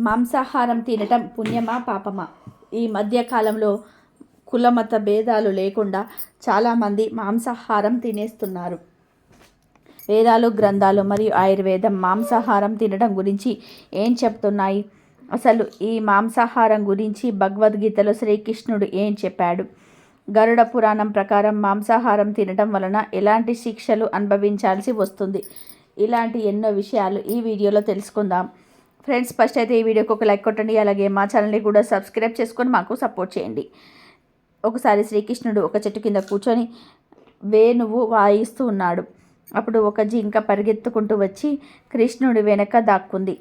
మాంసాహారం తినటం పుణ్యమా పాపమా? ఈ మధ్యకాలంలో కులమత భేదాలు లేకుండా చాలామంది మాంసాహారం తినేస్తున్నారు. వేదాలు, గ్రంథాలు మరియు ఆయుర్వేదం మాంసాహారం తినడం గురించి ఏం చెప్తున్నాయి? అసలు ఈ మాంసాహారం గురించి భగవద్గీతలో శ్రీకృష్ణుడు ఏం చెప్పాడు? గరుడ పురాణం ప్రకారం మాంసాహారం తినడం వలన ఎలాంటి శిక్షలు అనుభవించాల్సి వస్తుంది? ఇలాంటి ఎన్నో విషయాలు ఈ వీడియోలో తెలుసుకుందాం. ఫ్రెండ్స్, ఫస్ట్ అయితే ఈ వీడియోకి ఒక లైక్ కొట్టండి. అలాగే మా ఛానల్ని కూడా సబ్స్క్రైబ్ చేసుకొని మాకు సపోర్ట్ చేయండి. ఒకసారి శ్రీకృష్ణుడు ఒక చెట్టు కింద కూర్చొని వేణువు వాయిస్తూ ఉన్నాడు. అప్పుడు ఒక జింక పరిగెత్తుకుంటూ వచ్చి కృష్ణుడి వెనక దాక్కుంది.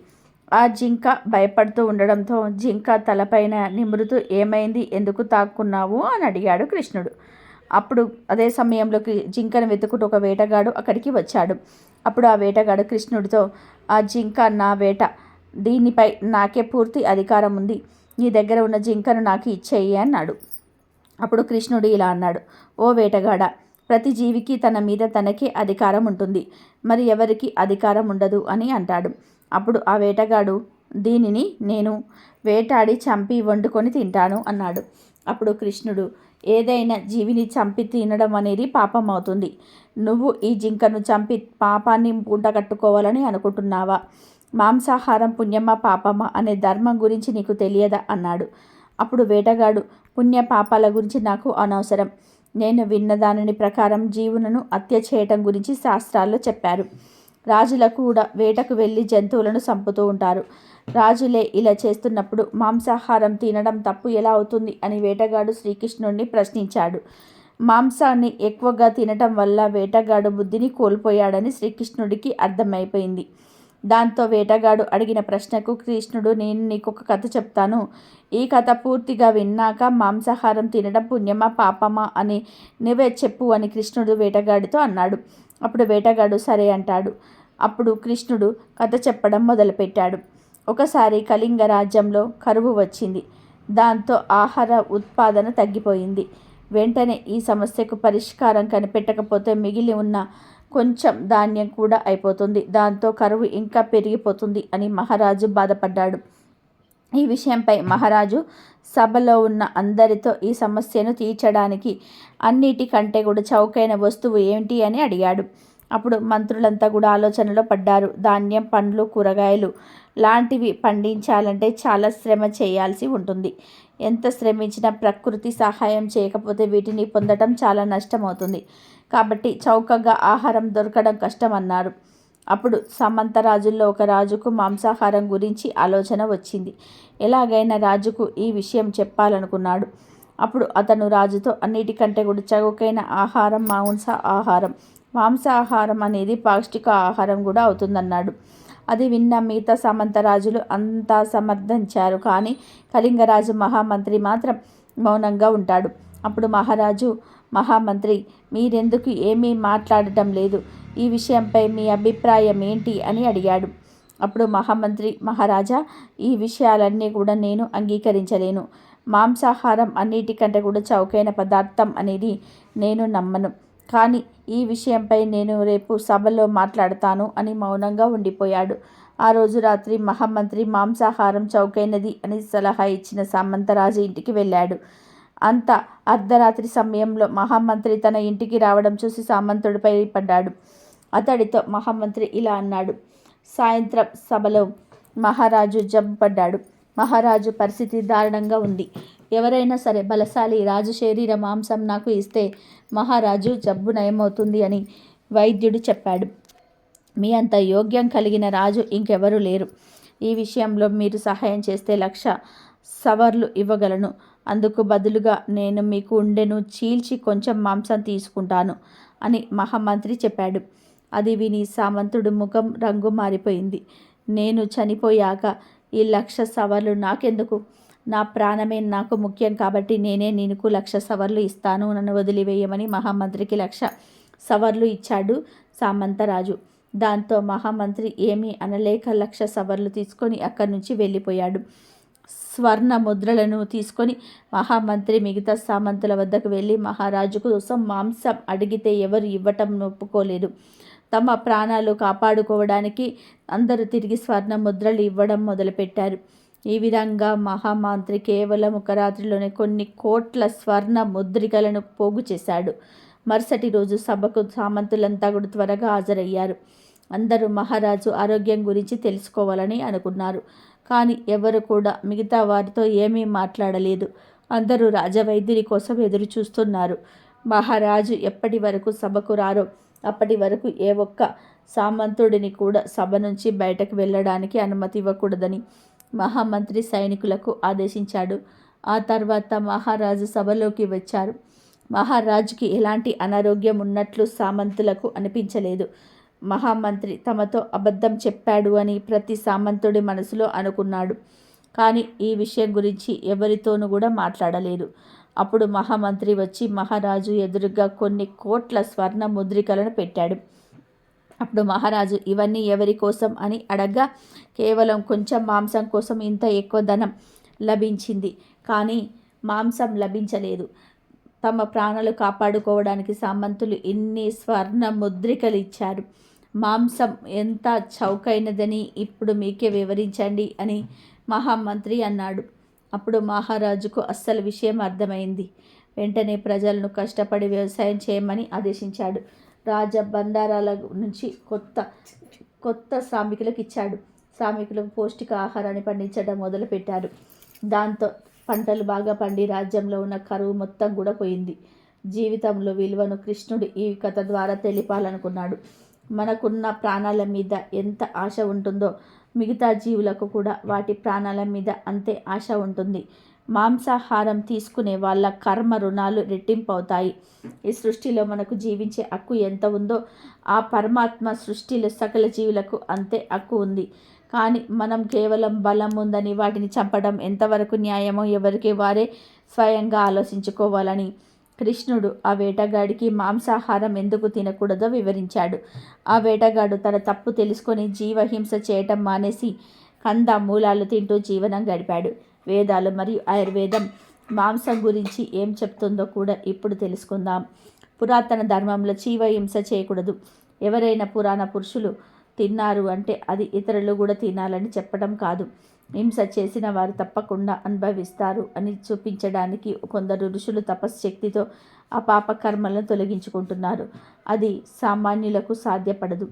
ఆ జింక భయపడుతూ ఉండడంతో జింక తలపైన నిమురుతూ, ఏమైంది, ఎందుకు తాక్కున్నావు అని అడిగాడు కృష్ణుడు. అప్పుడు అదే సమయంలోకి జింకను వెతుకుంటూ ఒక వేటగాడు అక్కడికి వచ్చాడు. అప్పుడు ఆ వేటగాడు కృష్ణుడితో, ఆ జింక నా వేట, దీనిపై నాకే పూర్తి అధికారం ఉంది, నీ దగ్గర ఉన్న జింకను నాకు ఇచ్చేయి అన్నాడు. అప్పుడు కృష్ణుడు ఇలా అన్నాడు, ఓ వేటగాడ, ప్రతి జీవికి తన మీద తనకే అధికారం ఉంటుంది, మరి ఎవరికి అధికారం ఉండదు అని అంటాడు. అప్పుడు ఆ వేటగాడు, దీనిని నేను వేటాడి చంపి వండుకొని తింటాను అన్నాడు. అప్పుడు కృష్ణుడు, ఏదైనా జీవిని చంపి తినడం అనేది పాపం అవుతుంది. నువ్వు ఈ జింకను చంపి పాపాన్ని కట్టుకోవాలని అనుకుంటున్నావా? మాంసాహారం పుణ్యమా పాపమా అనే ధర్మం గురించి నీకు తెలియదా అన్నాడు. అప్పుడు వేటగాడు, పుణ్య పాపాల గురించి నాకు అనవసరం, నేను విన్న దానిని ప్రకారం జీవులను హత్య చేయటం గురించి శాస్త్రాల్లో చెప్పారు. రాజులకు కూడా వేటకు వెళ్ళి జంతువులను చంపుతూ ఉంటారు. రాజులే ఇలా చేస్తున్నప్పుడు మాంసాహారం తినడం తప్పు ఎలా అవుతుంది అని వేటగాడు శ్రీకృష్ణుడిని ప్రశ్నించాడు. మాంసాన్ని ఎక్కువగా తినటం వల్ల వేటగాడు బుద్ధిని కోల్పోయాడని శ్రీకృష్ణుడికి అర్థమైపోయింది. దాంతో వేటగాడు అడిగిన ప్రశ్నకు కృష్ణుడు, నేను నీకు ఒక కథ చెప్తాను, ఈ కథ పూర్తిగా విన్నాక మాంసాహారం తినడం పుణ్యమా పాపమా అని నువ్వే చెప్పు అని కృష్ణుడు వేటగాడితో అన్నాడు. అప్పుడు వేటగాడు సరే అంటాడు. అప్పుడు కృష్ణుడు కథ చెప్పడం మొదలుపెట్టాడు. ఒకసారి కళింగ రాజ్యంలో కరువు వచ్చింది. దాంతో ఆహార ఉత్పాదన తగ్గిపోయింది. వెంటనే ఈ సమస్యకు పరిష్కారం కనిపెట్టకపోతే మిగిలి ఉన్న కొంచెం ధాన్యం కూడా అయిపోతుంది, దాంతో కరువు ఇంకా పెరిగిపోతుంది అని మహారాజు బాధపడ్డాడు. ఈ విషయంపై మహారాజు సభలో ఉన్న అందరితో ఈ సమస్యను తీర్చడానికి అన్నిటికంటే కూడా చౌకైన వస్తువు ఏంటి అని అడిగాడు. అప్పుడు మంత్రులంతా కూడా ఆలోచనలో పడ్డారు. ధాన్యం, పండ్లు, కూరగాయలు లాంటివి పండించాలంటే చాలా శ్రమ చేయాల్సి ఉంటుంది. ఎంత శ్రమించినా ప్రకృతి సహాయం చేయకపోతే వీటిని పొందడం చాలా నష్టమవుతుంది. కాబట్టి చౌకగా ఆహారం దొరకడం కష్టం అన్నారు. అప్పుడు సామంత రాజుల్లో ఒక రాజుకు మాంసాహారం గురించి ఆలోచన వచ్చింది. ఎలాగైనా రాజుకు ఈ విషయం చెప్పాలనుకున్నాడు. అప్పుడు అతను రాజుతో, అన్నిటికంటే కూడా చౌకైన ఆహారం మాంసాహారం అనేది పౌష్టిక ఆహారం కూడా అవుతుందన్నాడు. అది విన్న మిగతా సామంత రాజులు అంతా సమర్థించారు. కానీ కళింగరాజు మహామంత్రి మాత్రం మౌనంగా ఉంటాడు. అప్పుడు మహామంత్రి, మీరెందుకు ఏమీ మాట్లాడటం లేదు? ఈ విషయంపై మీ అభిప్రాయం ఏంటి అని అడిగాడు. అప్పుడు మహామంత్రి, మహారాజా, ఈ విషయాలన్నీ కూడా నేను అంగీకరించలేను. మాంసాహారం అన్నిటికంటే కూడా చౌకైన పదార్థం అనేది నేను నమ్మను. కానీ ఈ విషయంపై నేను రేపు సభలో మాట్లాడతాను అని మౌనంగా ఉండిపోయాడు. ఆ రోజు రాత్రి మహామంత్రి మాంసాహారం చౌకైనది అని సలహా ఇచ్చిన సామంతరాజు ఇంటికి వెళ్ళాడు. అంత అర్ధరాత్రి సమయంలో మహామంత్రి తన ఇంటికి రావడం చూసి సామంతుడిపై పడ్డాడు. అతడితో మహామంత్రి ఇలా అన్నాడు, సాయంత్రం సభలో మహారాజు జబ్బు పడ్డాడు. మహారాజు పరిస్థితి దారుణంగా ఉంది. ఎవరైనా సరే బలశాలి రాజు శరీర మాంసం నాకు ఇస్తే మహారాజు జబ్బు నయమవుతుంది అని వైద్యుడు చెప్పాడు. మీ అంత యోగ్యం కలిగిన రాజు ఇంకెవరూ లేరు. ఈ విషయంలో మీరు సహాయం చేస్తే 1,00,000 సవర్లు ఇవ్వగలను. అందుకు బదులుగా నేను మీకు ఉండెను చీల్చి కొంచెం మాంసం తీసుకుంటాను అని మహామంత్రి చెప్పాడు. అది విని సామంతుడు ముఖం రంగు మారిపోయింది. నేను చనిపోయాక ఈ 1,00,000 సవర్లు నాకెందుకు? నా ప్రాణమే నాకు ముఖ్యం కాబట్టి నేనే నీకు 1,00,000 సవర్లు ఇస్తాను, నన్ను వదిలివేయమని మహామంత్రికి 1,00,000 సవర్లు ఇచ్చాడు సామంతరాజు. దాంతో మహామంత్రి ఏమీ అనలేక 1,00,000 సవర్లు తీసుకొని అక్కడి నుంచి వెళ్ళిపోయాడు. స్వర్ణ ముద్రలను తీసుకొని మహామంత్రి మిగతా సామంతుల వద్దకు వెళ్ళి మహారాజు కోసం మాంసం అడిగితే ఎవరు ఇవ్వటం ఒప్పుకోలేదు. తమ ప్రాణాలు కాపాడుకోవడానికి అందరూ తిరిగి స్వర్ణ ముద్రలు ఇవ్వడం మొదలుపెట్టారు. ఈ విధంగా మహామంత్రి కేవలం ఒక రాత్రిలోనే కొన్ని కోట్ల స్వర్ణ ముద్రికలను పోగు చేశాడు. మరుసటి రోజు సభకు సామంతులంతా కూడా త్వరగా హాజరయ్యారు. అందరూ మహారాజు ఆరోగ్యం గురించి తెలుసుకోవాలని అనుకున్నారు. కానీ ఎవరు కూడా మిగతా వారితో ఏమీ మాట్లాడలేదు. అందరూ రాజవైద్యుని కోసం ఎదురు చూస్తున్నారు. మహారాజు ఎప్పటి వరకు సభకు రారో అప్పటి వరకు ఏ ఒక్క సామంతుడిని కూడా సభ నుంచి బయటకు వెళ్ళడానికి అనుమతి ఇవ్వకూడదని మహామంత్రి సైనికులకు ఆదేశించాడు. ఆ తర్వాత మహారాజు సభలోకి వచ్చారు. మహారాజుకి ఎలాంటి అనారోగ్యం ఉన్నట్లు సామంతులకు అనిపించలేదు. మహామంత్రి తమతో అబద్ధం చెప్పాడు అని ప్రతి సామంతుడి మనసులో అనుకున్నాడు. కానీ ఈ విషయం గురించి ఎవరితోనూ కూడా మాట్లాడలేదు. అప్పుడు మహామంత్రి వచ్చి మహారాజు ఎదురుగా కొన్ని కోట్ల స్వర్ణ ముద్రికలను పెట్టాడు. అప్పుడు మహారాజు ఇవన్నీ ఎవరి కోసం అని అడగ్గా కేవలం కొంచెం మాంసం కోసం ఇంత ఎక్కువ ధనం లభించింది, కానీ మాంసం లభించలేదు. తమ ప్రాణాలు కాపాడుకోవడానికి సామంతులు ఇన్ని స్వర్ణ ముద్రికలు ఇచ్చారు. మాంసం ఎంత చౌకైనదని ఇప్పుడు మీకే వివరించండి అని మహామంత్రి అన్నాడు. అప్పుడు మహారాజుకు అస్సలు విషయం అర్థమైంది. వెంటనే ప్రజలను కష్టపడి వ్యవసాయం చేయమని ఆదేశించాడు. రాజ బండారాల నుంచి కొత్త శ్రామికులకు ఇచ్చాడు. శ్రామికులకు పౌష్టిక ఆహారాన్ని పండించడం మొదలుపెట్టారు. దాంతో పంటలు బాగా పండి రాజ్యంలో ఉన్న కరువు మొత్తం కూడా పోయింది. జీవితంలో విలువను కృష్ణుడు ఈ కథ ద్వారా తెలిపాలనుకున్నాడు. మనకున్న ప్రాణాల మీద ఎంత ఆశ ఉంటుందో మిగతా జీవులకు కూడా వాటి ప్రాణాల మీద అంతే ఆశ ఉంటుంది. మాంసాహారం తీసుకునే వాళ్ళ కర్మ రుణాలు రెట్టింపు అవుతాయి. ఈ సృష్టిలో మనకు జీవించే హక్కు ఎంత ఉందో ఆ పరమాత్మ సృష్టిలో సకల జీవులకు అంతే హక్కు ఉంది. కానీ మనం కేవలం బలం ఉందని వాటిని చంపడం ఎంతవరకు న్యాయమో ఎవరికి వారే స్వయంగా ఆలోచించుకోవాలని కృష్ణుడు ఆ వేటగాడికి మాంసాహారం ఎందుకు తినకూడదో వివరించాడు. ఆ వేటగాడు తన తప్పు తెలుసుకొని జీవహింస చేయటం మానేసి కంద మూలాలు తింటూ జీవనం గడిపాడు. వేదాలు మరియు ఆయుర్వేదం మాంసం గురించి ఏం చెప్తుందో కూడా ఇప్పుడు తెలుసుకుందాం. పురాతన ధర్మంలో జీవహింస చేయకూడదు. ఎవరైనా పురాణ పురుషులు తిన్నారు అంటే అది ఇతరులు కూడా తినాలని చెప్పడం కాదు. హింస చేసిన వారు తప్పకుండా అనుభవిస్తారు అని చూపించడానికి కొందరు ఋషులు తపశ్శక్తితో ఆ పాపకర్మలను తొలగించుకుంటున్నారు. అది సామాన్యులకు సాధ్యపడదు.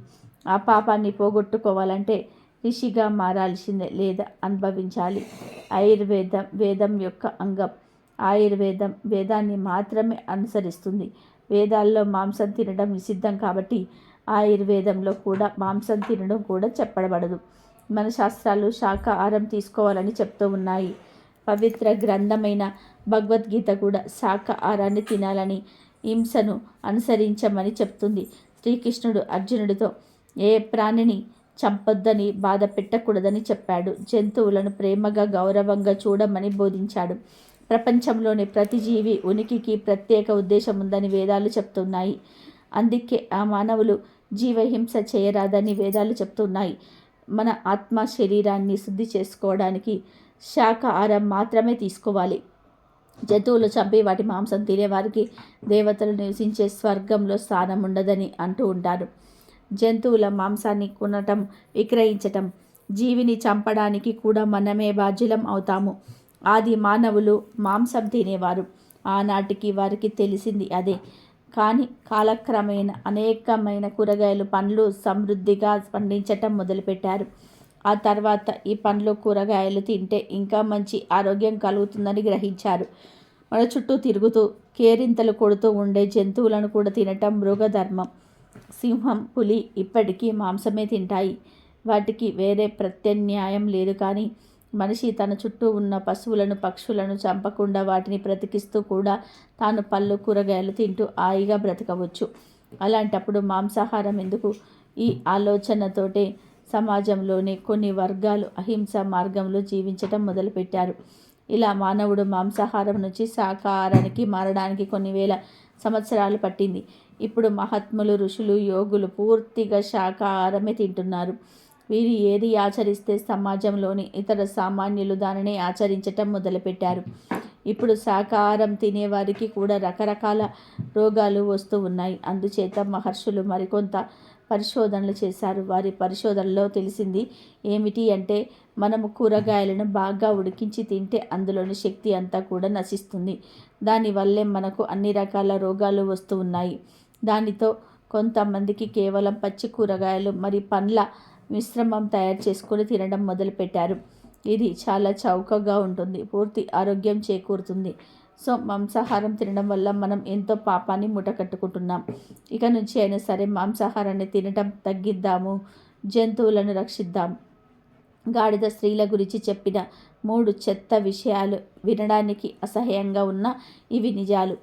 ఆ పాపాన్ని పోగొట్టుకోవాలంటే ఋషిగా మారాల్సిందే లేదా అనుభవించాలి. ఆయుర్వేదం వేదం యొక్క అంగం. ఆయుర్వేదం వేదాన్ని మాత్రమే అనుసరిస్తుంది. వేదాల్లో మాంసం తినడం నిషిద్ధం కాబట్టి ఆయుర్వేదంలో కూడా మాంసం తినడం కూడా చెప్పబడదు. మన శాస్త్రాలు శాకాహారం తీసుకోవాలని చెప్తూ ఉన్నాయి. పవిత్ర గ్రంథమైన భగవద్గీత కూడా శాకాహారాన్ని తినాలని, హింసను అనుసరించమని చెప్తుంది. శ్రీకృష్ణుడు అర్జునుడితో ఏ ప్రాణిని చంపొద్దని, బాధ పెట్టకూడదని చెప్పాడు. జంతువులను ప్రేమగా గౌరవంగా చూడమని బోధించాడు. ప్రపంచంలోని ప్రతి జీవి ఉనికికి ప్రత్యేక ఉద్దేశం ఉందని వేదాలు చెప్తున్నాయి. అందుకే ఆ మానవులు జీవహింస చేయరాదని వేదాలు చెప్తున్నాయి. మన ఆత్మ శరీరాన్ని శుద్ధి చేసుకోవడానికి శాకాహారం మాత్రమే తీసుకోవాలి. జంతువులు చంపి వాటి మాంసం తినేవారికి దేవతలు నివసించే స్వర్గంలో స్థానం ఉండదని అంటూ ఉంటారు. జంతువుల మాంసాన్ని కొనటం, విక్రయించటం, జీవిని చంపడానికి కూడా మనమే బాధ్యులం అవుతాము. ఆది మానవులు మాంసం తినేవారు. ఆనాటికి వారికి తెలిసింది అదే. కానీ కాలక్రమేణా అనేకమైన కూరగాయలు, పండ్లు సమృద్ధిగా పండించటం మొదలుపెట్టారు. ఆ తర్వాత ఈ పండ్లు, కూరగాయలు తింటే ఇంకా మంచి ఆరోగ్యం కలుగుతుందని గ్రహించారు. మన చుట్టూ తిరుగుతూ కేరింతలు కొడుతూ ఉండే జంతువులను కూడా తినటం మృగధర్మం. సింహం, పులి ఇప్పటికీ మాంసమే తింటాయి. వాటికి వేరే ప్రత్యామ్నాయం లేదు. కానీ మనిషి తన చుట్టూ ఉన్న పశువులను, పక్షులను చంపకుండా వాటిని బ్రతికిస్తూ కూడా తాను పళ్ళు, కూరగాయలు తింటూ హాయిగా బ్రతకవచ్చు. అలాంటప్పుడు మాంసాహారం ఎందుకు? ఈ ఆలోచనతోటే సమాజంలోని కొన్ని వర్గాలు అహింస మార్గంలో జీవించటం మొదలుపెట్టారు. ఇలా మానవుడు మాంసాహారం నుంచి శాకాహారానికి మారడానికి కొన్ని వేల సంవత్సరాలు పట్టింది. ఇప్పుడు మహాత్ములు, ఋషులు, యోగులు పూర్తిగా శాకాహారమే తింటున్నారు. వీరు ఏది ఆచరిస్తే సమాజంలోని ఇతర సామాన్యులు దానిని ఆచరించటం మొదలుపెట్టారు. ఇప్పుడు శాకాహారం తినేవారికి కూడా రకరకాల రోగాలు వస్తూ ఉన్నాయి. అందుచేత మహర్షులు మరికొంత పరిశోధనలు చేశారు. వారి పరిశోధనలో తెలిసింది ఏమిటి అంటే మనము కూరగాయలను బాగా ఉడికించి తింటే అందులోని శక్తి అంతా కూడా నశిస్తుంది. దానివల్లే మనకు అన్ని రకాల రోగాలు వస్తూ ఉన్నాయి. దానితో కొంతమందికి కేవలం పచ్చి కూరగాయలు మరి పండ్ల మిశ్రమం తయారు చేసుకొని తినడం మొదలుపెట్టారు. ఇది చాలా చౌకగా ఉంటుంది, పూర్తి ఆరోగ్యం చేకూరుతుంది. సో మాంసాహారం తినడం వల్ల మనం ఎంతో పాపాన్ని మూటకట్టుకుంటున్నాం. ఇక నుంచి అయినా సరే మాంసాహారాన్ని తినటం తగ్గిద్దాము, జంతువులను రక్షిద్దాం. గాడిద స్త్రీల గురించి చెప్పిన 3 చెత్త విషయాలు వినడానికి అసహ్యంగా ఉన్న ఇవి నిజాలు.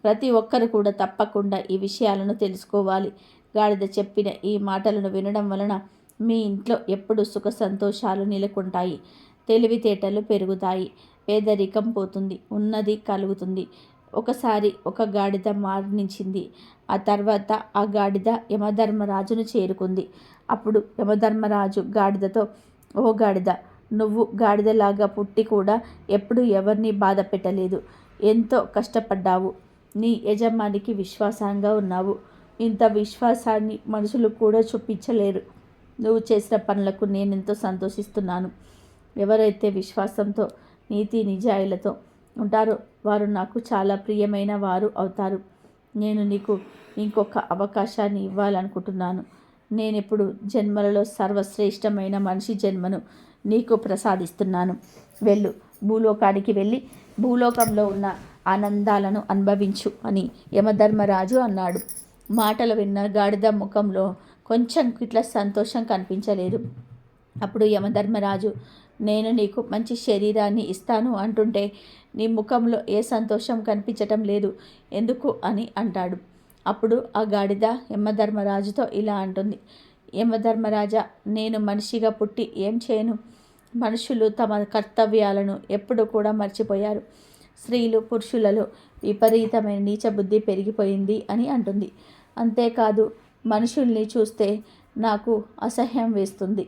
ప్రతి ఒక్కరు కూడా తప్పకుండా ఈ విషయాలను తెలుసుకోవాలి. గాడిద చెప్పిన ఈ మాటలను వినడం వలన మీ ఇంట్లో ఎప్పుడు సుఖ సంతోషాలు నెలకొంటాయి, తెలివితేటలు పెరుగుతాయి, పేదరికం పోతుంది, ఉన్నది కలుగుతుంది. ఒకసారి ఒక గాడిద మరణించింది. ఆ తర్వాత ఆ గాడిద యమధర్మరాజును చేరుకుంది. అప్పుడు యమధర్మరాజు గాడిదతో, ఓ గాడిద, నువ్వు గాడిదలాగా పుట్టి కూడా ఎప్పుడు ఎవరిని బాధ పెట్టలేదు. ఎంతో కష్టపడ్డావు. నీ యజమానికి విశ్వాసంగా ఉన్నావు. ఇంత విశ్వాసాన్ని మనుషులు కూడా చూపించలేరు. నువ్వు చేసిన పనులకు నేనెంతో సంతోషిస్తున్నాను. ఎవరైతే విశ్వాసంతో నీతి నిజాయిలతో ఉంటారో వారు నాకు చాలా ప్రియమైన వారు అవుతారు. నేను నీకు ఇంకొక అవకాశాన్ని ఇవ్వాలనుకుంటున్నాను. నేనిప్పుడు జన్మలలో సర్వశ్రేష్టమైన మనిషి జన్మను నీకు ప్రసాదిస్తున్నాను. వెళ్ళు, భూలోకానికి వెళ్ళి భూలోకంలో ఉన్న ఆనందాలను అనుభవించు అని యమధర్మరాజు అన్నాడు. మాటలు విన్న గాడిద ముఖంలో కొంచెం ఇట్లా సంతోషం కనిపించలేదు. అప్పుడు యమధర్మరాజు, నేను నీకు మంచి శరీరాన్ని ఇస్తాను అంటుంటే నీ ముఖంలో ఏ సంతోషం కనిపించటం లేదు ఎందుకు అని అంటాడు. అప్పుడు ఆ గాడిద యమధర్మరాజుతో ఇలా అంటుంది, యమధర్మరాజా, నేను మనిషిగా పుట్టి ఏం చేయను? మనుషులు తమ కర్తవ్యాలను ఎప్పుడు కూడా మర్చిపోయారు. స్త్రీలు పురుషులలో విపరీతమైన నీచ బుద్ధి పెరిగిపోయింది అని అంటుంది. అంతేకాదు, మనుషుల్ని చూస్తే నాకు అసహ్యం వేస్తుంది.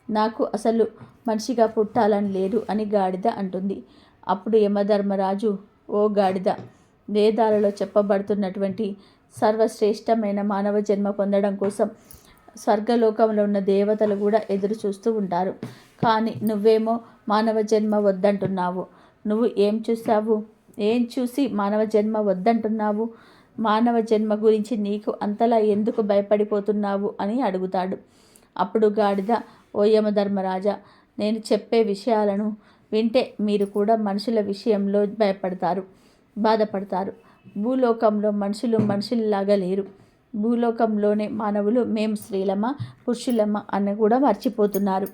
నాకు అసలు మనిషిగా పుట్టాలని లేదు అని గాడిద అంటుంది. అప్పుడు యమధర్మరాజు, ఓ గాడిద, వేదాలలో చెప్పబడుతున్నటువంటి సర్వశ్రేష్టమైన మానవ జన్మ పొందడం కోసం స్వర్గలోకంలో ఉన్న దేవతలు కూడా ఎదురు చూస్తూ ఉంటారు. కానీ నువ్వేమో మానవ జన్మ వద్దంటున్నావు. నువ్వు ఏం చూసావు? ఏం చూసి మానవ జన్మ వద్దంటున్నావు? మానవ జన్మ గురించి నీకు అంతలా ఎందుకు భయపడిపోతున్నావు అని అడుగుతాడు. అప్పుడు గాడిద, ఓ యమధర్మరాజా, నేను చెప్పే విషయాలను వింటే మీరు కూడా మనుషుల విషయంలో భయపడతారు, బాధపడతారు. భూలోకంలో మనుషులు మనుషుల్లాగా లేరు. భూలోకంలోనే మానవులు మేము స్త్రీలమా పురుషులమా అని కూడా మర్చిపోతున్నారు.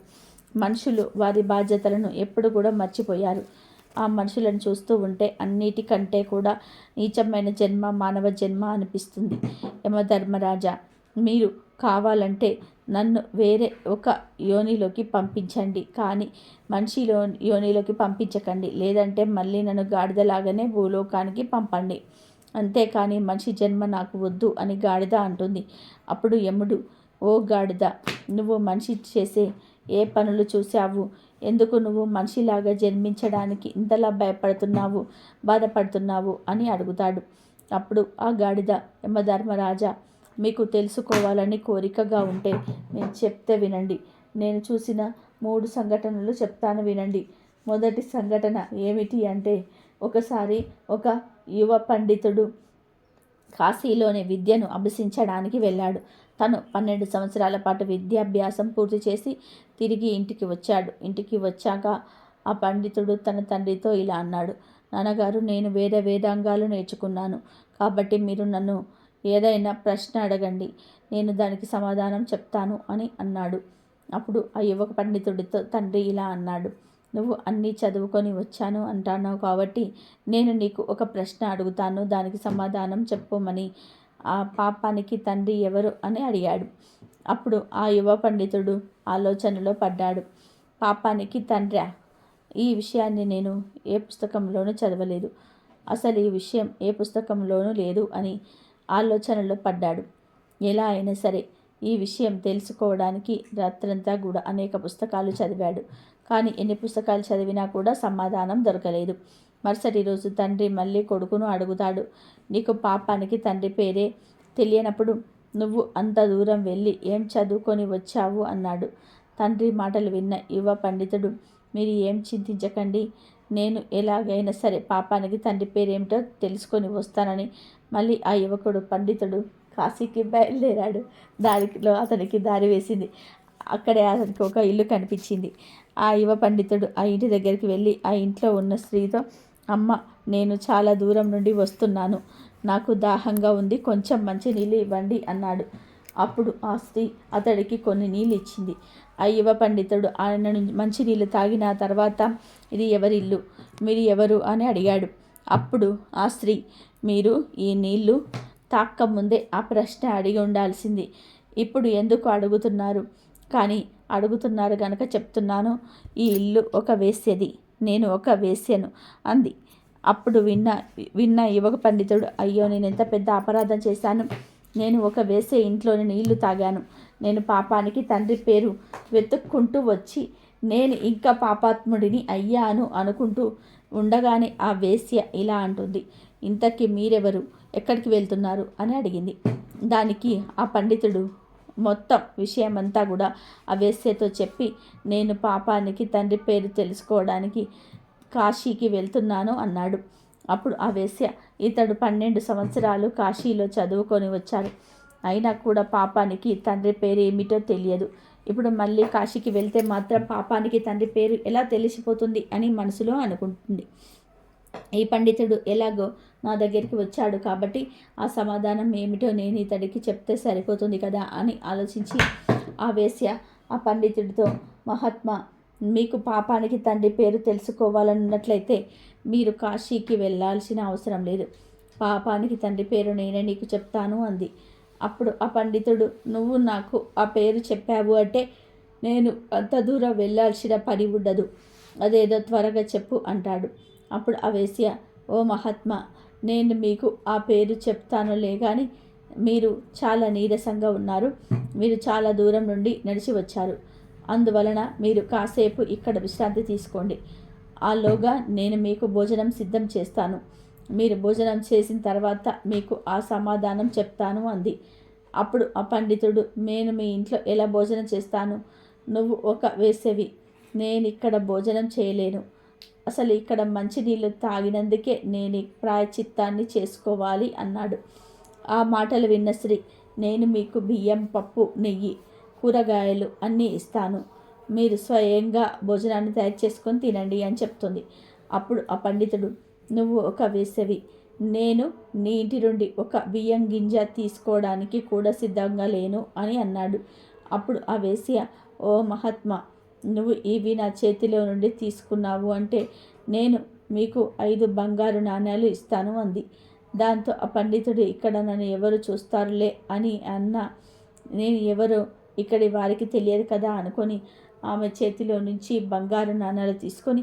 మనుషులు వారి బాధ్యతలను ఎప్పుడు కూడా మర్చిపోయారు. ఆ మనుషులను చూస్తూ ఉంటే అన్నిటికంటే కూడా నీచమైన జన్మ మానవ జన్మ అనిపిస్తుంది. యమధర్మరాజా, మీరు కావాలంటే నన్ను వేరే ఒక యోనిలోకి పంపించండి, కానీ మనిషిలో యోనిలోకి పంపించకండి. లేదంటే మళ్ళీ నన్ను గాడిదలాగానే భూలోకానికి పంపండి. అంతేకాని మనిషి జన్మ నాకు వద్దు అని గాడిద అంటుంది. అప్పుడు యముడు, ఓ గాడిద, నువ్వు మనిషి చేసే ఏ పనులు చూశావు? ఎందుకు నువ్వు మనిషిలాగా జన్మించడానికి ఇంతలా భయపడుతున్నావు, బాధపడుతున్నావు అని అడుగుతాడు. అప్పుడు ఆ గాడిద, యమధర్మరాజా, మీకు తెలుసుకోవాలని కోరికగా ఉంటే నేను చెప్తే వినండి. నేను చూసిన 3 సంఘటనలు చెప్తాను వినండి. మొదటి సంఘటన ఏమిటి అంటే, ఒకసారి ఒక యువ పండితుడు కాశీలోని విద్యను అభ్యసించడానికి వెళ్ళాడు. తను 12 సంవత్సరాల పాటు విద్యాభ్యాసం పూర్తి చేసి తిరిగి ఇంటికి వచ్చాడు. ఇంటికి వచ్చాక ఆ పండితుడు తన తండ్రితో ఇలా అన్నాడు, నాన్నగారు, నేను వేదాంగాలు నేర్చుకున్నాను. కాబట్టి మీరు నన్ను ఏదైనా ప్రశ్న అడగండి, నేను దానికి సమాధానం చెప్తాను అని అన్నాడు. అప్పుడు ఆ యువక పండితుడితో తండ్రి ఇలా అన్నాడు, నువ్వు అన్నీ చదువుకొని వచ్చాను అంటున్నావు కాబట్టి నేను నీకు ఒక ప్రశ్న అడుగుతాను, దానికి సమాధానం చెప్పమని ఆ పాపానికి తండ్రి ఎవరు అని అడిగాడు. అప్పుడు ఆ యువ పండితుడు ఆలోచనలో పడ్డాడు. పాపానికి తండ్రి, ఈ విషయాన్ని నేను ఏ పుస్తకంలోనూ చదవలేదు, అసలు ఈ విషయం ఏ పుస్తకంలోనూ లేదు అని ఆలోచనలో పడ్డాడు. ఎలా అయినా సరే ఈ విషయం తెలుసుకోవడానికి రాత్రంతా కూడా అనేక పుస్తకాలు చదివాడు. కానీ ఎన్ని పుస్తకాలు చదివినా కూడా సమాధానం దొరకలేదు. మరుసటి రోజు తండ్రి మళ్ళీ కొడుకును అడుగుతాడు, నీకు పాపానికి తండ్రి పేరే తెలియనప్పుడు నువ్వు అంత దూరం వెళ్ళి ఏం చదువుకొని వచ్చావు అన్నాడు. తండ్రి మాటలు విన్న యువ పండితుడు, మీరు ఏం చింతించకండి, నేను ఎలాగైనా సరే పాపానికి తండ్రి పేరేమిటో తెలుసుకొని వస్తానని మళ్ళీ ఆ యువకుడు పండితుడు కాశీకి బయలుదేరాడు. దారిలో అతనికి దారి వేసింది. అక్కడే అతనికి ఒక ఇల్లు కనిపించింది. ఆ యువ పండితుడు ఆ ఇంటి దగ్గరికి వెళ్ళి ఆ ఇంట్లో ఉన్న స్త్రీతో, అమ్మ, నేను చాలా దూరం నుండి వస్తున్నాను, నాకు దాహంగా ఉంది, కొంచెం మంచి నీళ్ళు ఇవ్వండి అన్నాడు. అప్పుడు ఆ స్త్రీ అతడికి కొన్ని నీళ్ళు ఇచ్చింది. ఆ యువ పండితుడు ఆయన మంచి నీళ్ళు తాగిన తర్వాత, ఇది ఎవరి ఇల్లు, మీరు ఎవరు అని అడిగాడు. అప్పుడు ఆ స్త్రీ, మీరు ఈ నీళ్లు తాక్కముందే ఆ ప్రశ్న అడిగి ఉండాల్సింది, ఇప్పుడు ఎందుకు అడుగుతున్నారు, కానీ అడుగుతున్నారు కనుక చెప్తున్నాను, ఈ ఇల్లు ఒక వేశ్యది, నేను ఒక వేశ్యను అంది. అప్పుడు విన్న యువక పండితుడు, అయ్యో, నేను ఎంత పెద్ద అపరాధం చేశాను, నేను ఒక వేశ్య ఇంట్లోని నీళ్లు తాగాను, నేను పాపానికి తండ్రి పేరు వెతుక్కుంటూ వచ్చి నేను ఇంకా పాపాత్ముడిని అయ్యాను అనుకుంటూ ఉండగానే ఆ వేశ్య ఇలా అంటుంది, ఇంతకీ మీరెవరు, ఎక్కడికి వెళ్తున్నారు అని అడిగింది. దానికి ఆ పండితుడు మొత్తం విషయమంతా కూడా ఆ వేశ్యతో చెప్పి, నేను పాపానికి తండ్రి పేరు తెలుసుకోవడానికి కాశీకి వెళ్తున్నాను అన్నాడు. అప్పుడు ఆ వేశ్య, ఇతడు 12 సంవత్సరాలు కాశీలో చదువుకొని వచ్చాడు, అయినా కూడా పాపానికి తండ్రి పేరు ఏమిటో తెలియదు, ఇప్పుడు మళ్ళీ కాశీకి వెళ్తే మాత్రం పాపానికి తండ్రి పేరు ఎలా తెలిసిపోతుంది అని మనసులో అనుకుంటుంది. ఈ పండితుడు ఎలాగో నా దగ్గరికి వచ్చాడు కాబట్టి ఆ సమాధానం ఏమిటో నేను ఇతడికి చెప్తే సరిపోతుంది కదా అని ఆలోచించి ఆ వేశ్య ఆ పండితుడితో, మహాత్మా, మీకు పాపానికి తండ్రి పేరు తెలుసుకోవాలన్నట్లయితే మీరు కాశీకి వెళ్ళాల్సిన అవసరం లేదు, పాపానికి తండ్రి పేరు నేనే నీకు చెప్తాను అంది. అప్పుడు ఆ పండితుడు, నువ్వు నాకు ఆ పేరు చెప్పావు అంటే నేను అంత దూరం వెళ్ళాల్సిన పని ఉండదు, అదేదో త్వరగా చెప్పు అంటాడు. అప్పుడు ఆ వేశ్య, ఓ మహాత్మా, నేను మీకు ఆ పేరు చెప్తానులే కానీ మీరు చాలా నీరసంగా ఉన్నారు, మీరు చాలా దూరం నుండి నడిచి వచ్చారు, అందువలన మీరు కాసేపు ఇక్కడ విశ్రాంతి తీసుకోండి, ఆలోగా నేను మీకు భోజనం సిద్ధం చేస్తాను, మీరు భోజనం చేసిన తర్వాత మీకు ఆ సమాధానం చెప్తాను అంది. అప్పుడు ఆ పండితుడు, నేను మీ ఇంట్లో ఎలా భోజనం చేస్తాను, నువ్వు ఒక వేశ్యవి, నేను ఇక్కడ భోజనం చేయలేను, అసలు ఇక్కడ మంచినీళ్ళు తాగినందుకే నేను ప్రాయచిత్తాన్ని చేసుకోవాలి అన్నాడు. ఆ మాటలు విన్న స్త్రీ, నేను మీకు బియ్యం, పప్పు, నెయ్యి, కూరగాయలు అన్నీ ఇస్తాను, మీరు స్వయంగా భోజనాన్ని తయారు చేసుకొని తినండి అని చెప్తుంది. అప్పుడు ఆ పండితుడు, నువ్వు ఒక వేశ్యవి, నేను నీ ఇంటి నుండి ఒక బియ్యం గింజ తీసుకోవడానికి కూడా సిద్ధంగా లేను అని అన్నాడు. అప్పుడు ఆ వేశ్య, ఓ మహాత్మా, నువ్వు ఇవి నా చేతిలో నుండి తీసుకున్నావు అంటే నేను మీకు 5 బంగారు నాణ్యాలు ఇస్తాను అంది. దాంతో ఆ పండితుడు, ఇక్కడ నన్ను ఎవరు చూస్తారులే అని అన్నా, నేను ఎవరో ఇక్కడి వారికి తెలియదు కదా అనుకొని ఆమె చేతిలో నుంచి బంగారు నాణ్యాలు తీసుకొని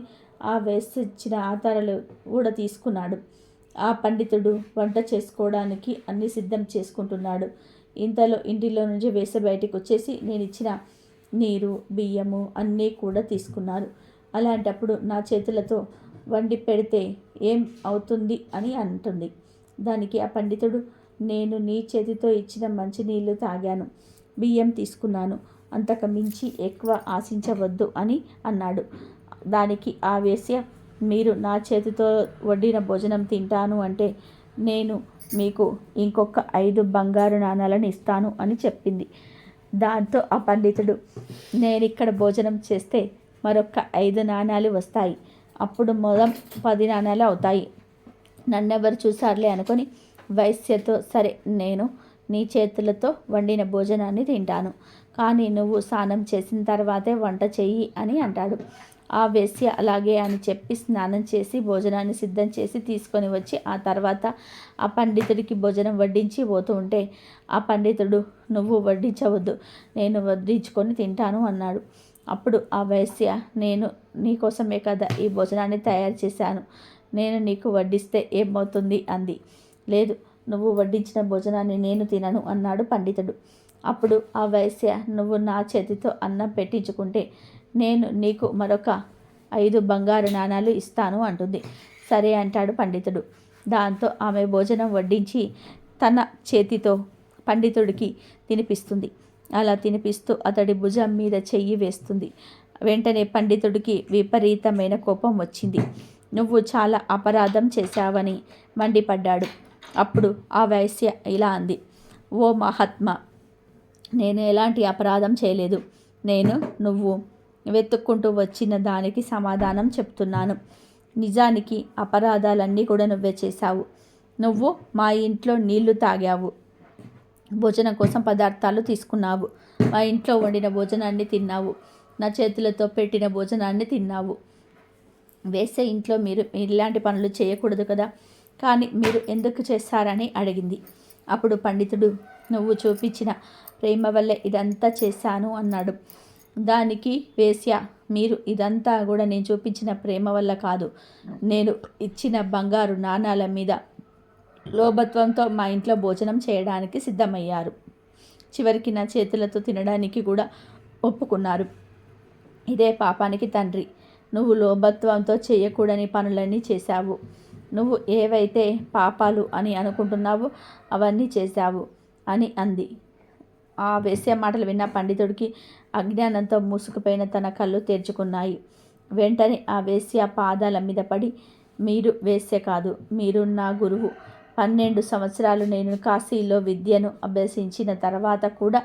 ఆ వేసిచ్చిన ఆధారాలు కూడా తీసుకున్నాడు. ఆ పండితుడు వంట చేసుకోవడానికి అన్ని సిద్ధం చేసుకుంటున్నాడు. ఇంతలో ఇంటిలో నుంచి వేసే బయటికి వచ్చేసి నేను ఇచ్చిన నీరు, బియ్యము అన్నీ కూడా తీసుకున్నారు. అలాంటప్పుడు నా చేతులతో వండి పెడితే ఏం అవుతుంది అని అంటుంది. దానికి ఆ పండితుడు, నేను నీ చేతితో ఇచ్చిన మంచినీళ్ళు తాగాను, బియ్యం తీసుకున్నాను, అంతకు మించి ఎక్కువ ఆశించవద్దు అని అన్నాడు. దానికి ఆ వేశ్య, మీరు నా చేతితో వండిన భోజనం తింటాను అంటే నేను మీకు ఇంకొక 5 బంగారు నాణాలను ఇస్తాను అని చెప్పింది. దాంతో ఆ పండితుడు, నేను ఇక్కడ భోజనం చేస్తే మరొక 5 నాణాలు వస్తాయి, అప్పుడు మొత్తం 10 నాణాలు అవుతాయి, నన్నెవరు చూసారులే అనుకొని వైశ్యతో, సరే, నేను నీ చేతులతో వండిన భోజనాన్ని తింటాను, కానీ నువ్వు స్నానం చేసిన తర్వాతే వంట చెయ్యి అని అంటాడు. ఆ వేశ్య అలాగే అని చెప్పి స్నానం చేసి భోజనాన్ని సిద్ధం చేసి తీసుకొని వచ్చి ఆ తర్వాత ఆ పండితుడికి భోజనం వడ్డించి పోతూ ఉంటే ఆ పండితుడు, నువ్వు వడ్డించవద్దు, నేను వడ్డించుకొని తింటాను అన్నాడు. అప్పుడు ఆ వేశ్య, నేను నీకోసమే కదా ఈ భోజనాన్ని తయారు చేశాను, నేను నీకు వడ్డిస్తే ఏమవుతుంది అంది. లేదు, నువ్వు వడ్డించిన భోజనాన్ని నేను తినను అన్నాడు పండితుడు. అప్పుడు ఆ వేశ్య, నువ్వు నా చేతితో అన్నం పెట్టించుకుంటే నేను నీకు మరొక 5 బంగారు నాణాలు ఇస్తాను అంటుంది. సరే అంటాడు పండితుడు. దాంతో ఆమె భోజనం వడ్డించి తన చేతితో పండితుడికి తినిపిస్తుంది. అలా తినిపిస్తూ అతడి భుజం మీద చెయ్యి వేస్తుంది. వెంటనే పండితుడికి విపరీతమైన కోపం వచ్చింది. నువ్వు చాలా అపరాధం చేశావని మండిపడ్డాడు. అప్పుడు ఆ వైశ్య ఇలా అంది, ఓ మహాత్మా, నేను ఎలాంటి అపరాధం చేయలేదు. నువ్వు వెతుక్కుంటూ వచ్చిన దానికి సమాధానం చెప్తున్నాను. నిజానికి అపరాధాలన్నీ కూడా నువ్వే చేశావు. నువ్వు మా ఇంట్లో నీళ్లు తాగావు, భోజనం కోసం పదార్థాలు తీసుకున్నావు, మా ఇంట్లో వండిన భోజనాన్ని తిన్నావు, నా చేతులతో పెట్టిన భోజనాన్ని తిన్నావు. వేసే ఇంట్లో మీరు ఇలాంటి పనులు చేయకూడదు కదా, కానీ మీరు ఎందుకు చేస్తారని అడిగింది. అప్పుడు పండితుడు, నువ్వు చూపించిన ప్రేమ వల్లే ఇదంతా చేశాను అన్నాడు. దానికి వేశ్య, మీరు ఇదంతా కూడా నేను చూపించిన ప్రేమ వల్ల కాదు, నేను ఇచ్చిన బంగారు నాణాల మీద లోభత్వంతో మా ఇంట్లో భోజనం చేయడానికి సిద్ధమయ్యారు. చివరికి నా చేతులతో తినడానికి కూడా ఒప్పుకున్నారు. ఇదే పాపానికి తండ్రి. నువ్వు లోభత్వంతో చేయకూడని పనులన్నీ చేశావు. నువ్వు ఏవైతే పాపాలు అని అనుకుంటున్నావో అవన్నీ చేశావు అని అంది. ఆ వేశ్య మాటలు విన్న పండితుడికి అజ్ఞానంతో మూసుకుపోయిన తన కళ్ళు తెరుచుకున్నాయి. వెంటనే ఆ వేశ్య పాదాల మీద పడి, మీరు వేశ్య కాదు, మీరు నా గురువు. 12 సంవత్సరాలు నేను కాశీలో విద్యను అభ్యసించిన తర్వాత కూడా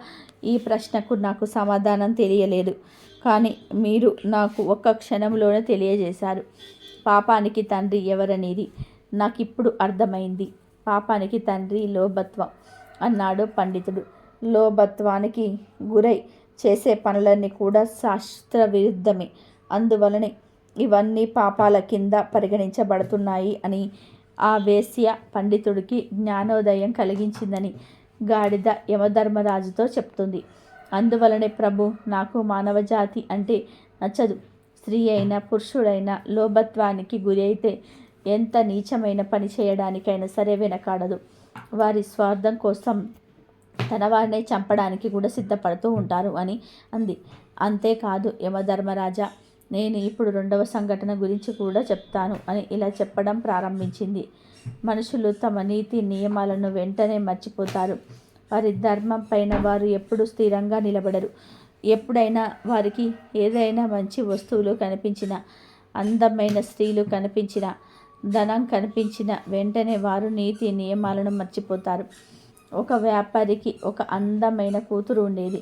ఈ ప్రశ్నకు నాకు సమాధానం తెలియలేదు. కానీ మీరు నాకు ఒక్క క్షణంలోనే తెలియజేశారు. పాపానికి తండ్రి ఎవరనేది నాకిప్పుడు అర్థమైంది. పాపానికి తండ్రి లోభత్వం అన్నాడు పండితుడు. లోభత్వానికి గురై చేసే పనులన్నీ కూడా శాస్త్ర విరుద్ధమే. అందువలనే ఇవన్నీ పాపాల కింద పరిగణించబడుతున్నాయి అని ఆ వేశ్య పండితుడికి జ్ఞానోదయం కలిగించిందని గాడిద యమధర్మరాజుతో చెప్తుంది. అందువలనే ప్రభు, నాకు మానవజాతి అంటే నచ్చదు. స్త్రీ అయినా పురుషుడైనా లోభత్వానికి గురి అయితే ఎంత నీచమైన పని చేయడానికైనా సరే వెనకాడదు. వారి స్వార్థం కోసం తన వారినే చంపడానికి కూడా సిద్ధపడుతూ ఉంటారు అని అంది. అంతేకాదు యమధర్మరాజా, నేను ఇప్పుడు 2వ సంఘటన గురించి కూడా చెప్తాను అని ఇలా చెప్పడం ప్రారంభించింది. మనుషులు తమ నీతి నియమాలను వెంటనే మర్చిపోతారు. వారి ధర్మం పైన వారు ఎప్పుడూ స్థిరంగా నిలబడరు. ఎప్పుడైనా వారికి ఏదైనా మంచి వస్తువులు కనిపించినా, అందమైన స్త్రీలు కనిపించినా, ధనం కనిపించిన వెంటనే వారు నీతి నియమాలను మర్చిపోతారు. ఒక వ్యాపారికి ఒక అందమైన కూతురు ఉండేది.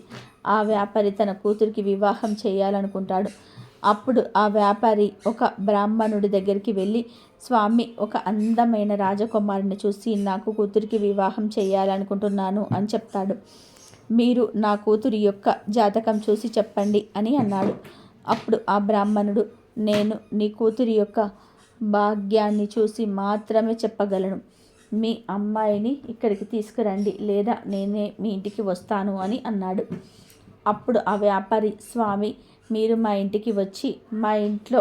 ఆ వ్యాపారి తన కూతురికి వివాహం చేయాలనుకుంటాడు. అప్పుడు ఆ వ్యాపారి ఒక బ్రాహ్మణుడి దగ్గరికి వెళ్ళి, స్వామి, ఒక అందమైన రాజకుమారుని చూసి నాకు కూతురికి వివాహం చేయాలనుకుంటున్నాను అని చెప్తాడు. మీరు నా కూతురి యొక్క జాతకం చూసి చెప్పండి అని అన్నాడు. అప్పుడు ఆ బ్రాహ్మణుడు, నేను నీ కూతురి యొక్క భాగ్యాన్ని చూసి మాత్రమే చెప్పగలను. మీ అమ్మాయిని ఇక్కడికి తీసుకురండి, లేదా నేనే మీ ఇంటికి వస్తాను అని అన్నాడు. అప్పుడు ఆ వ్యాపారి, స్వామి, మీరు మా ఇంటికి వచ్చి మా ఇంట్లో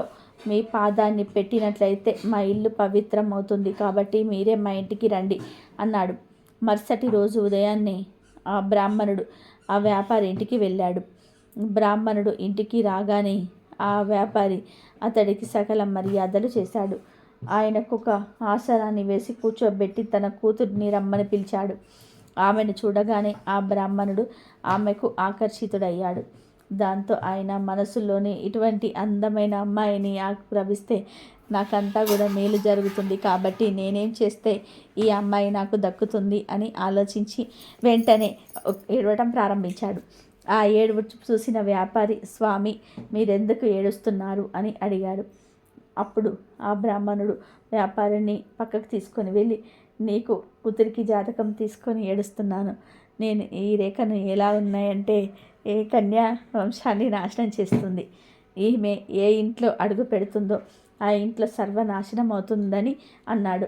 మీ పాదాన్ని పెట్టినట్లయితే మా ఇల్లు పవిత్రం అవుతుంది, కాబట్టి మీరే మా ఇంటికి రండి అన్నాడు. మరుసటి రోజు ఉదయాన్నే ఆ బ్రాహ్మణుడు ఆ వ్యాపారి ఇంటికి వెళ్ళాడు. బ్రాహ్మణుడు ఇంటికి రాగానే ఆ వ్యాపారి అతడికి సకల మర్యాదలు చేశాడు. ఆయనకు ఒక ఆసనాన్ని వేసి కూర్చోబెట్టి తన కూతుర్ని రమ్మని పిలిచాడు. ఆమెను చూడగానే ఆ బ్రాహ్మణుడు ఆమెకు ఆకర్షితుడయ్యాడు. దాంతో ఆయన మనసులోని ఇటువంటి అందమైన అమ్మాయిని ఆక్రమిస్తే నాకంతా కూడా మేలు జరుగుతుంది, కాబట్టి నేనేం చేస్తే ఈ అమ్మాయి నాకు దక్కుతుంది అని ఆలోచించి వెంటనే ఏడవటం ప్రారంభించాడు. ఆ ఏడుపు చూసిన వ్యాపారి, స్వామి, మీరెందుకు ఏడుస్తున్నారు అని అడిగాడు. అప్పుడు ఆ బ్రాహ్మణుడు వ్యాపారిని పక్కకు తీసుకొని వెళ్ళి, నీకు కూతురికి జాతకం తీసుకొని ఏడుస్తున్నాను. నేను ఈ రేఖను ఎలా ఉన్నాయంటే ఏ కన్యా వంశాన్ని నాశనం చేస్తుంది. ఈమె ఏ ఇంట్లో అడుగు పెడుతుందో ఆ ఇంట్లో సర్వనాశనం అవుతుందని అన్నాడు.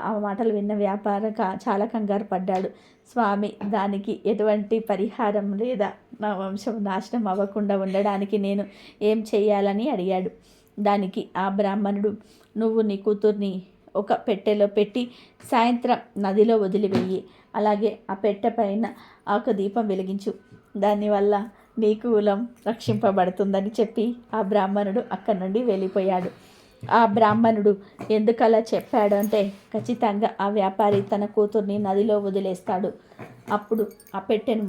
ఆ మాటలు విన్న వ్యాపారి చాలా కంగారు పడ్డాడు. స్వామి, దానికి ఎటువంటి పరిహారం లేదా? నా వంశం నాశనం అవ్వకుండా ఉండడానికి నేను ఏం చేయాలని అడిగాడు. దానికి ఆ బ్రాహ్మణుడు, నువ్వు నీ కూతుర్ని ఒక పెట్టెలో పెట్టి సాయంత్రం నదిలో వదిలివేయి. అలాగే ఆ పెట్టె పైన ఒక దీపం వెలిగించు. దానివల్ల నీ కులం రక్షింపబడుతుందని చెప్పి ఆ బ్రాహ్మణుడు అక్కడి నుండి వెళ్ళిపోయాడు. ఆ బ్రాహ్మణుడు ఎందుకలా చెప్పాడు అంటే, ఖచ్చితంగా ఆ వ్యాపారి తన కూతుర్ని నదిలో వదిలేస్తాడు. అప్పుడు ఆ పెట్టెను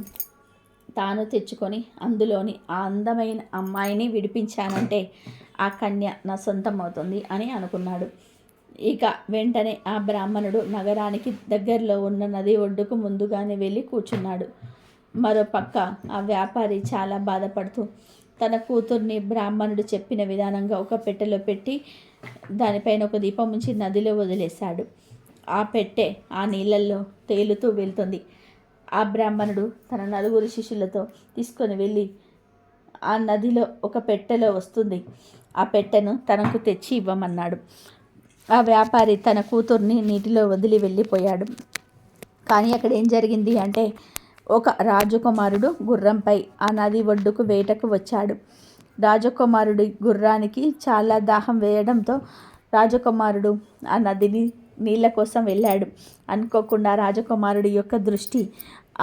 తాను తెచ్చుకొని అందులోని ఆ అందమైన అమ్మాయిని విడిపించానంటే ఆ కన్య నా సొంతం అవుతుంది అని అనుకున్నాడు. ఇక వెంటనే ఆ బ్రాహ్మణుడు నగరానికి దగ్గరలో ఉన్న నది ఒడ్డుకు ముందుగానే వెళ్ళి కూర్చున్నాడు. మరోపక్క ఆ వ్యాపారి చాలా బాధపడుతూ తన కూతుర్ని బ్రాహ్మణుడు చెప్పిన విధానంగా ఒక పెట్టెలో పెట్టి దానిపైన ఒక దీపం ఉంచి నదిలో వదిలేశాడు. ఆ పెట్టె ఆ నీళ్ళల్లో తేలుతూ వెళ్తుంది. ఆ బ్రాహ్మణుడు తన నలుగురు శిష్యులతో తీసుకొని వెళ్ళి ఆ నదిలో ఒక పెట్టెలో వస్తుంది. ఆ పెట్టెను తనకు తెచ్చి ఇవ్వమన్నాడు. ఆ వ్యాపారి తన కూతుర్ని నీటిలో వదిలి వెళ్ళిపోయాడు. కానీ అక్కడ ఏం జరిగింది అంటే ఒక రాజకుమారుడు గుర్రంపై ఆ నది ఒడ్డుకు వేటకు వచ్చాడు. రాజకుమారుడి గుర్రానికి చాలా దాహం వేయడంతో రాజకుమారుడు ఆ నదిని నీళ్ళ కోసం వెళ్ళాడు. అనుకోకుండా రాజకుమారుడి యొక్క దృష్టి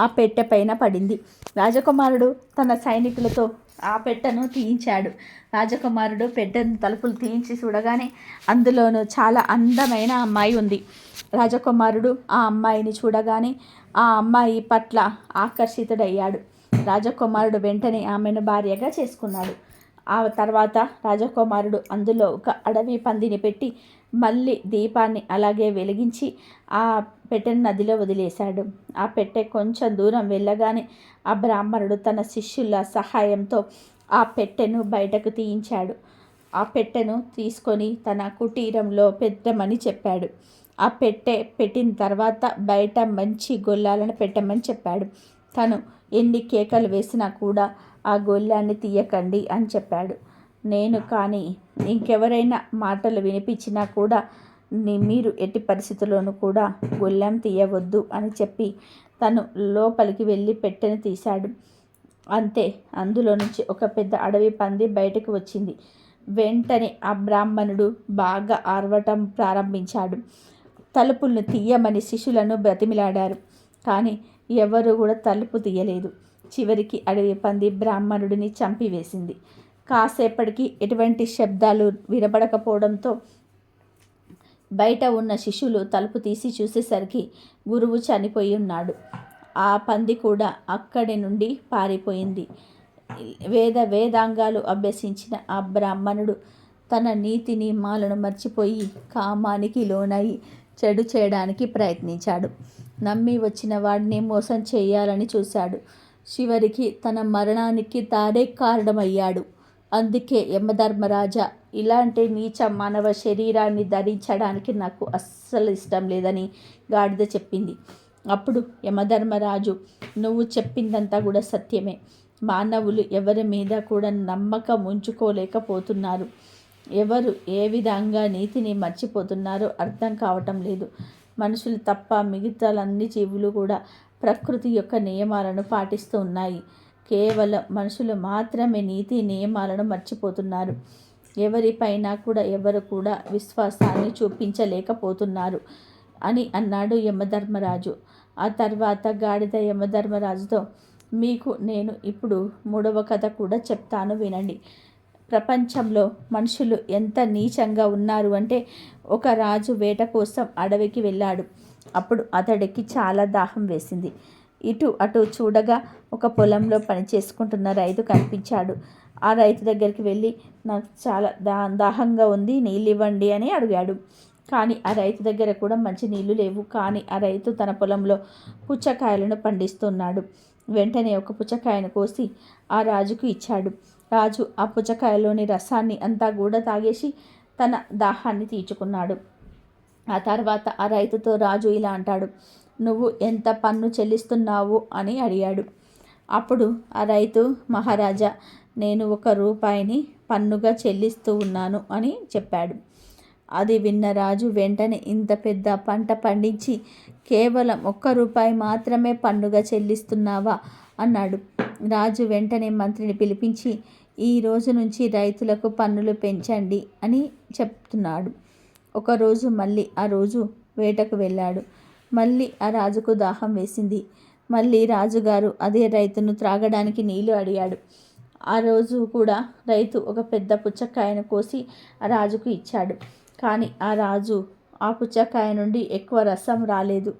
ఆ పెట్టె పైన పడింది. రాజకుమారుడు తన సైనికులతో ఆ పెట్టెను తీయించాడు. రాజకుమారుడు పెట్టెను తలుపులు తీయించి చూడగానే అందులోనూ చాలా అందమైన అమ్మాయి ఉంది. రాజకుమారుడు ఆ అమ్మాయిని చూడగానే ఆ అమ్మాయి పట్ల ఆకర్షితుడయ్యాడు. రాజకుమారుడు వెంటనే ఆమెను భార్యగా చేసుకున్నాడు. ఆ తర్వాత రాజకుమారుడు అందులో ఒక అడవి పందిని పెట్టి మళ్ళీ దీపాన్ని అలాగే వెలిగించి ఆ పెట్టెను నదిలో వదిలేశాడు. ఆ పెట్టె కొంచెం దూరం వెళ్ళగానే ఆ బ్రాహ్మణుడు తన శిష్యుల సహాయంతో ఆ పెట్టెను బయటకు తీయించాడు. ఆ పెట్టెను తీసుకొని తన కుటీరంలో పెట్టమని చెప్పాడు. ఆ పెట్టె పెట్టిన తర్వాత బయట మంచి గొల్లాలను పెట్టమని చెప్పాడు. తను ఎన్ని కేకలు వేసినా కూడా ఆ గొల్లాన్ని తీయకండి అని చెప్పాడు. నేను కానీ ఇంకెవరైనా మాటలు వినిపించినా కూడా మీరు ఎట్టి పరిస్థితుల్లోనూ కూడా గొల్లం తీయవద్దు అని చెప్పి తను లోపలికి వెళ్ళి పెట్టెను తీశాడు. అంతే, అందులో నుంచి ఒక పెద్ద అడవి పంది బయటకు వచ్చింది. వెంటనే ఆ బ్రాహ్మణుడు బాగా ఆర్వటం ప్రారంభించాడు. తలుపులను తీయమని శిష్యులను బ్రతిమిలాడారు. కానీ ఎవరు కూడా తలుపు తీయలేదు. చివరికి అడవి పంది బ్రాహ్మణుడిని చంపివేసింది. కాసేపటికి ఎటువంటి శబ్దాలు వినపడకపోవడంతో బయట ఉన్న శిష్యులు తలుపు తీసి చూసేసరికి గురువు చనిపోయి ఉన్నాడు. ఆ పంది కూడా అక్కడి నుండి పారిపోయింది. వేదాంగాలు అభ్యసించిన ఆ బ్రాహ్మణుడు తన నీతి నియమాలను మర్చిపోయి కామానికి లోనై చెడు చేయడానికి ప్రయత్నించాడు. నమ్మి వచ్చిన వాడిని మోసం చేయాలని చూశాడు. చివరికి తన మరణానికి తానే కారణమయ్యాడు. అందుకే యమధర్మరాజా, ఇలాంటి నీచ మానవ శరీరాన్ని ధరించడానికి నాకు అస్సలు ఇష్టం లేదని గాడిద చెప్పింది. అప్పుడు యమధర్మరాజు, నువ్వు చెప్పిందంతా కూడా సత్యమే. మానవులు ఎవరి మీద కూడా నమ్మకం ఉంచుకోలేకపోతున్నారు. ఎవరు ఏ విధంగా నీతిని మర్చిపోతున్నారో అర్థం కావటం లేదు. మనుషులు తప్ప మిగతాలన్ని జీవులు కూడా ప్రకృతి యొక్క నియమాలను పాటిస్తూ ఉన్నాయి. కేవలం మనుషులు మాత్రమే నీతి నియమాలను మర్చిపోతున్నారు. ఎవరిపైన కూడా ఎవరు కూడా విశ్వాసాన్ని చూపించలేకపోతున్నారు అని అన్నాడు యమధర్మరాజు. ఆ తర్వాత గాడిద యమధర్మరాజుతో, మీకు నేను ఇప్పుడు 3వ కథ కూడా చెప్తాను వినండి. ప్రపంచంలో మనుషులు ఎంత నీచంగా ఉన్నారు అంటే, ఒక రాజు వేట కోసం అడవికి వెళ్ళాడు. అప్పుడు అతడికి చాలా దాహం వేసింది. ఇటు అటు చూడగా ఒక పొలంలో పని చేసుకుంటున్న రైతు కనిపించాడు. ఆ రైతు దగ్గరికి వెళ్ళి, నాకు చాలా దాహంగా ఉంది, నీళ్ళు ఇవ్వండి అని అడిగాడు. కానీ ఆ రైతు దగ్గర కూడా మంచి నీళ్లు లేవు. కానీ ఆ రైతు తన పొలంలో పుచ్చకాయలను పండిస్తున్నాడు. వెంటనే ఒక పుచ్చకాయను కోసి ఆ రాజుకు ఇచ్చాడు. రాజు ఆ పుచ్చకాయలోని రసాన్ని అంతా కూడా తాగేసి తన దాహాన్ని తీర్చుకున్నాడు. ఆ తర్వాత ఆ రైతుతో రాజు ఇలా అంటాడు, నువ్వు ఎంత పన్ను చెల్లిస్తున్నావు అని అడిగాడు. అప్పుడు ఆ రైతు, మహారాజా, నేను 1 రూపాయిని పన్నుగా చెల్లిస్తూ ఉన్నాను అని చెప్పాడు. అది విన్న రాజు వెంటనే, ఇంత పెద్ద పంట పండించి కేవలం 1 రూపాయి మాత్రమే పన్నుగా చెల్లిస్తున్నావా అన్నాడు. రాజు వెంటనే మంత్రిని పిలిపించి, ఈ రోజు నుంచి రైతులకు పన్నులు పెంచండి అని చెప్తున్నాడు. ఒకరోజు మళ్ళీ ఆ రోజు వేటకు వెళ్ళాడు. మళ్ళీ ఆ రాజుకు దాహం వేసింది. మళ్ళీ రాజుగారు అదే రైతును త్రాగడానికి నీళ్లు అడిగాడు. ఆ రోజు కూడా రైతు ఒక పెద్ద పుచ్చకాయను కోసి ఆ రాజుకు ఇచ్చాడు. కానీ ఆ రాజు ఆ పుచ్చకాయ నుండి ఎక్కువ రసం రాలేదు.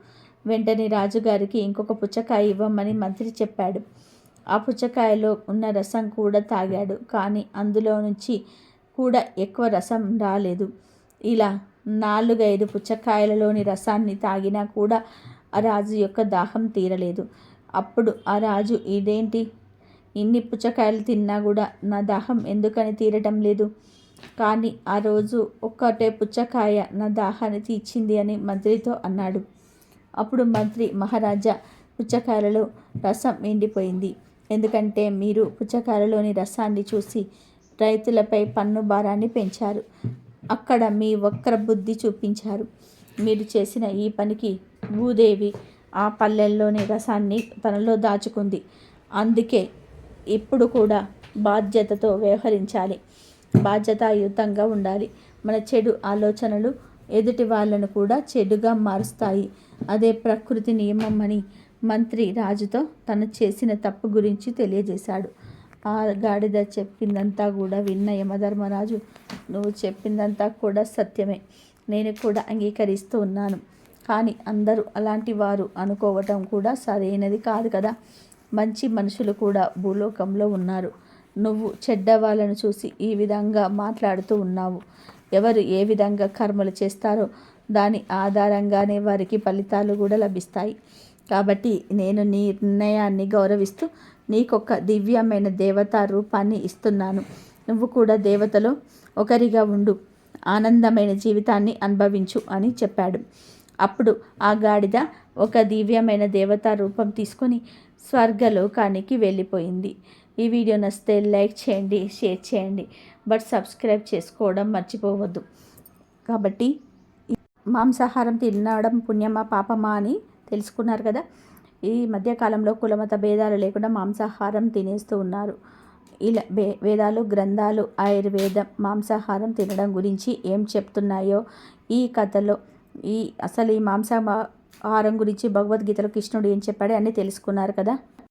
వెంటనే రాజుగారికి ఇంకొక పుచ్చకాయ ఇవ్వమని మంత్రి చెప్పాడు. ఆ పుచ్చకాయలో ఉన్న రసం కూడా తాగాడు, కానీ అందులో నుంచి కూడా ఎక్కువ రసం రాలేదు. ఇలా 4-5 పుచ్చకాయలలోని రసాన్ని తాగినా కూడా ఆ రాజు యొక్క దాహం తీరలేదు. అప్పుడు ఆ రాజు, ఇదేంటి, ఇన్ని పుచ్చకాయలు తిన్నా కూడా నా దాహం ఎందుకని తీరటం లేదు? కానీ ఆ రోజు ఒక్కటే పుచ్చకాయ నా దాహాన్ని తీర్చింది అని మంత్రితో అన్నాడు. అప్పుడు మంత్రి, మహారాజా, పుచ్చకాయలలో రసం ఎండిపోయింది. ఎందుకంటే మీరు పుచ్చకాయలలోని రసాన్ని చూసి రైతులపై పన్ను భారాన్ని పెంచారు. అక్కడ మీ వక్ర బుద్ధి చూపించారు. మీరు చేసిన ఈ పనికి భూదేవి ఆ పల్లెల్లోని రసాన్ని తనలో దాచుకుంది. అందుకే ఇప్పుడు కూడా బాధ్యతతో వ్యవహరించాలి, బాధ్యతాయుతంగా ఉండాలి. మన చెడు ఆలోచనలు ఎదుటి వాళ్ళను కూడా చెడుగా మారుస్తాయి. అదే ప్రకృతి నియమం అని మంత్రి రాజుతో తను చేసిన తప్పు గురించి తెలియజేశాడు. ఆ గాడిద చెప్పిందంతా కూడా విన్న యమధర్మరాజు, నువ్వు చెప్పిందంతా కూడా సత్యమే, నేను కూడా అంగీకరిస్తూ ఉన్నాను. కానీ అందరూ అలాంటి వారు అనుకోవటం కూడా సరైనది కాదు కదా. మంచి మనుషులు కూడా భూలోకంలో ఉన్నారు. నువ్వు చెడ్డ వాళ్ళను చూసి ఈ విధంగా మాట్లాడుతూ ఉన్నావు. ఎవరు ఏ విధంగా కర్మలు చేస్తారో దాని ఆధారంగానే వారికి ఫలితాలు కూడా లభిస్తాయి. కాబట్టి నేను నీ నిర్ణయాన్ని గౌరవిస్తూ నీకొక దివ్యమైన దేవతా రూపాన్ని ఇస్తున్నాను. నువ్వు కూడా దేవతలో ఒకరిగా ఉండు, ఆనందమైన జీవితాన్ని అనుభవించు అని చెప్పాడు. అప్పుడు ఆ గాడిద ఒక దివ్యమైన దేవతా రూపం తీసుకొని స్వర్గలోకానికి వెళ్ళిపోయింది. ఈ వీడియో నచ్చితే లైక్ చేయండి, షేర్ చేయండి, బట్ సబ్స్క్రైబ్ చేసుకోవడం మర్చిపోవద్దు. కాబట్టి మాంసాహారం తినడం పుణ్యమా పాపమా అని తెలుసుకున్నారు కదా. ఈ మధ్యకాలంలో కులమత భేదాలు లేకుండా మాంసాహారం తినేస్తూ ఉన్నారు. ఇలా వేదాలు, గ్రంథాలు, ఆయుర్వేదం మాంసాహారం తినడం గురించి ఏం చెప్తున్నాయో ఈ కథలో అసలు ఈ మాంసాహారం గురించి భగవద్గీతలో కృష్ణుడు ఏం చెప్పాడో అన్నీ తెలుసుకున్నారు కదా.